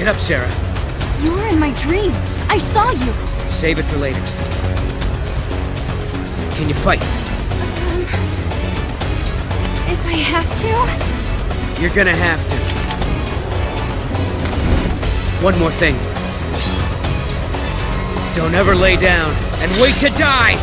Get up, Serah. You were in my dream. I saw you. Save it for later. Can you fight? If I have to? You're gonna have to. One more thing. Don't ever lay down and wait to die!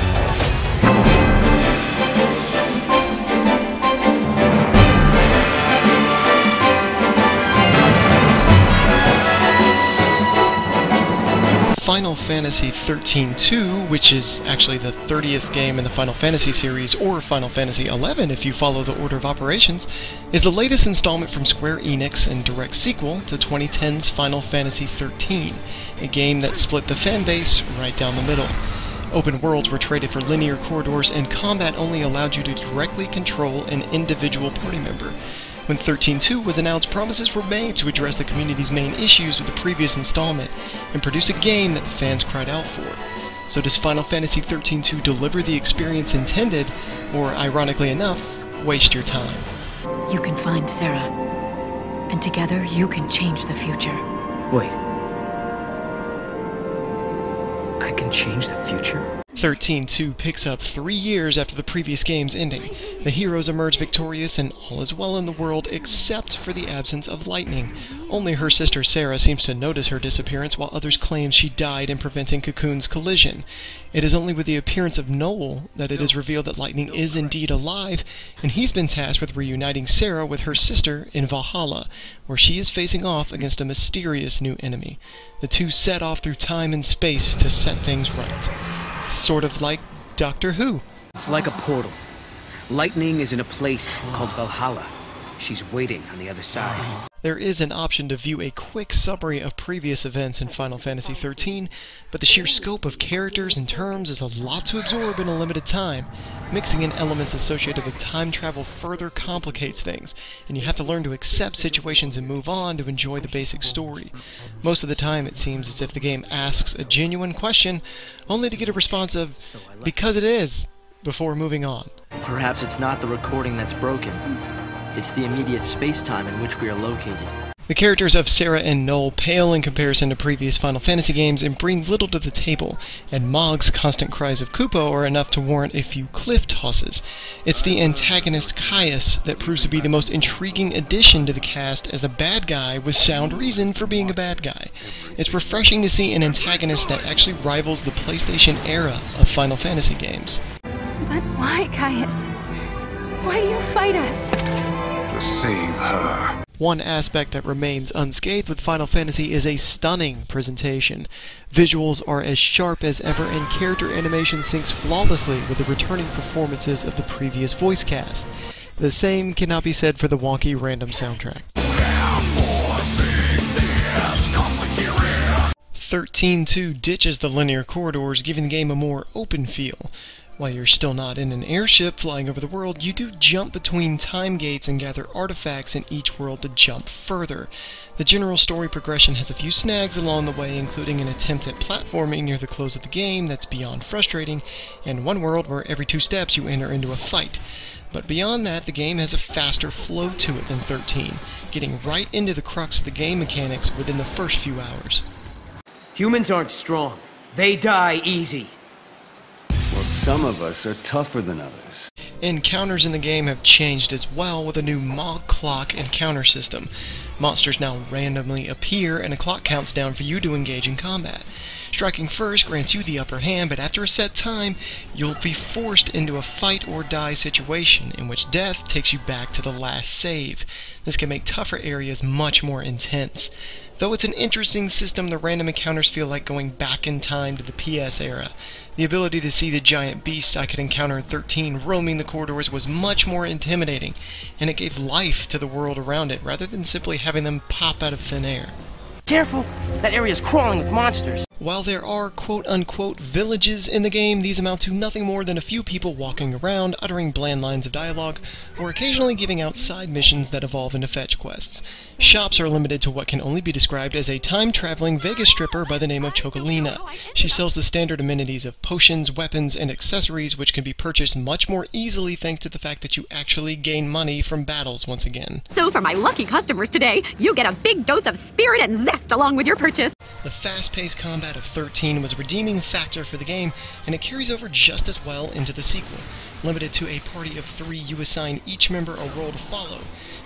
Final Fantasy XIII-2, which is actually the 30th game in the Final Fantasy series, or Final Fantasy XI if you follow the order of operations, is the latest installment from Square Enix and direct sequel to 2010's Final Fantasy XIII, a game that split the fanbase right down the middle. Open worlds were traded for linear corridors, and combat only allowed you to directly control an individual party member. When XIII-2 was announced, promises were made to address the community's main issues with the previous installment and produce a game that the fans cried out for. So does Final Fantasy XIII-2 deliver the experience intended, or, ironically enough, waste your time? You can find Serah, and together you can change the future. Wait. I can change the future? XIII-2 picks up 3 years after the previous game's ending. The heroes emerge victorious and all is well in the world except for the absence of lightning. Only her sister Serah seems to notice her disappearance, while others claim she died in preventing Cocoon's collision. It is only with the appearance of Noel that it is revealed that Lightning is indeed alive, and he's been tasked with reuniting Serah with her sister in Valhalla, where she is facing off against a mysterious new enemy. The two set off through time and space to set things right. Sort of like Doctor Who. It's like a portal. Lightning is in a place called Valhalla. She's waiting on the other side. There is an option to view a quick summary of previous events in Final Fantasy XIII, but the sheer scope of characters and terms is a lot to absorb in a limited time. Mixing in elements associated with time travel further complicates things, and you have to learn to accept situations and move on to enjoy the basic story. Most of the time it seems as if the game asks a genuine question, only to get a response of, "Because it is," before moving on. Perhaps it's not the recording that's broken. It's the immediate space-time in which we are located. The characters of Serah and Noel pale in comparison to previous Final Fantasy games and bring little to the table, and Mog's constant cries of Kupo are enough to warrant a few cliff tosses. It's the antagonist Caius that proves to be the most intriguing addition to the cast as a bad guy with sound reason for being a bad guy. It's refreshing to see an antagonist that actually rivals the PlayStation era of Final Fantasy games. But why, Caius? Why do you fight us? To save her. One aspect that remains unscathed with Final Fantasy is a stunning presentation. Visuals are as sharp as ever, and character animation syncs flawlessly with the returning performances of the previous voice cast. The same cannot be said for the wonky random soundtrack. XIII-2 ditches the linear corridors, giving the game a more open feel. While you're still not in an airship flying over the world, you do jump between time gates and gather artifacts in each world to jump further. The general story progression has a few snags along the way, including an attempt at platforming near the close of the game that's beyond frustrating, and one world where every 2 steps you enter into a fight. But beyond that, the game has a faster flow to it than XIII, getting right into the crux of the game mechanics within the first few hours. Humans aren't strong. They die easy. Well, some of us are tougher than others. Encounters in the game have changed as well, with a new Mog clock encounter system. Monsters now randomly appear, and a clock counts down for you to engage in combat. Striking first grants you the upper hand, but after a set time, you'll be forced into a fight-or-die situation, in which death takes you back to the last save. This can make tougher areas much more intense. Though it's an interesting system, the random encounters feel like going back in time to the PS era. The ability to see the giant beasts I could encounter in XIII roaming the corridors was much more intimidating, and it gave life to the world around it, rather than simply having them pop out of thin air. Careful! That area's crawling with monsters! While there are quote-unquote villages in the game, these amount to nothing more than a few people walking around, uttering bland lines of dialogue, or occasionally giving out side missions that evolve into fetch quests. Shops are limited to what can only be described as a time-traveling Vegas stripper by the name of Chocolina. She sells the standard amenities of potions, weapons, and accessories, which can be purchased much more easily thanks to the fact that you actually gain money from battles once again. So for my lucky customers today, you get a big dose of spirit and zest along with your purchase. The fast-paced combat of 13 was a redeeming factor for the game, and it carries over just as well into the sequel. Limited to a party of 3, you assign each member a role to follow.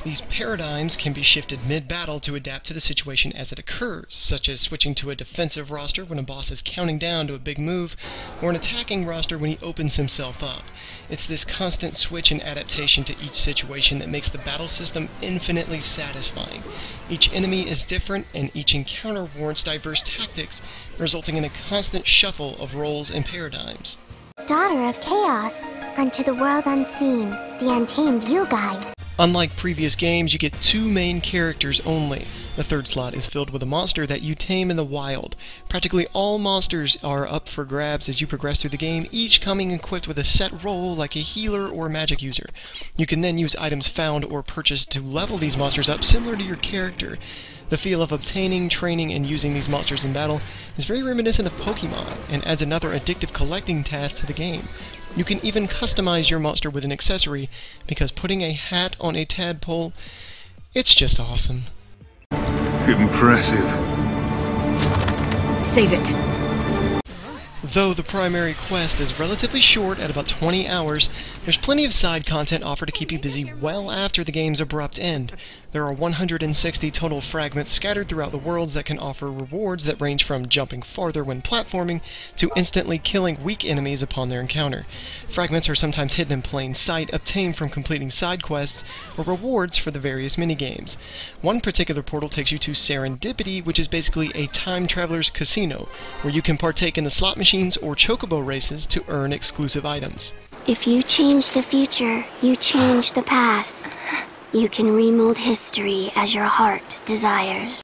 These paradigms can be shifted mid-battle to adapt to the situation as it occurs, such as switching to a defensive roster when a boss is counting down to a big move, or an attacking roster when he opens himself up. It's this constant switch and adaptation to each situation that makes the battle system infinitely satisfying. Each enemy is different, and each encounter warrants diverse tactics, resulting in a constant shuffle of roles and paradigms. Daughter of Chaos, unto the world unseen, the untamed you guide. Unlike previous games, you get 2 main characters only. The third slot is filled with a monster that you tame in the wild. Practically all monsters are up for grabs as you progress through the game, each coming equipped with a set role like a healer or magic user. You can then use items found or purchased to level these monsters up similar to your character. The feel of obtaining, training, and using these monsters in battle is very reminiscent of Pokemon, and adds another addictive collecting task to the game. You can even customize your monster with an accessory, because putting a hat on a tadpole, it's just awesome. Impressive. Save it. Though the primary quest is relatively short at about 20 hours, there's plenty of side content offered to keep you busy well after the game's abrupt end. There are 160 total fragments scattered throughout the worlds that can offer rewards that range from jumping farther when platforming to instantly killing weak enemies upon their encounter. Fragments are sometimes hidden in plain sight, obtained from completing side quests, or rewards for the various minigames. One particular portal takes you to Serendipity, which is basically a time traveler's casino, where you can partake in the slot machines or chocobo races to earn exclusive items. If you change the future, you change the past. You can remold history as your heart desires.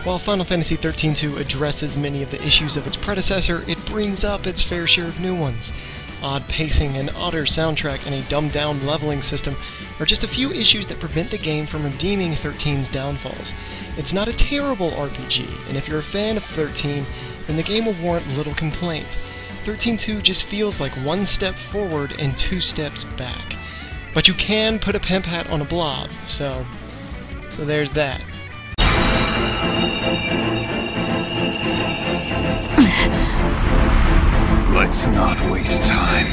While Final Fantasy XIII-2 addresses many of the issues of its predecessor, it brings up its fair share of new ones. Odd pacing, an odder soundtrack, and a dumbed-down leveling system are just a few issues that prevent the game from redeeming 13's downfalls. It's not a terrible RPG, and if you're a fan of 13, then the game will warrant little complaint. 13-2 just feels like 1 step forward and 2 steps back. But you can put a pimp hat on a blob, so there's that. Let's not waste time.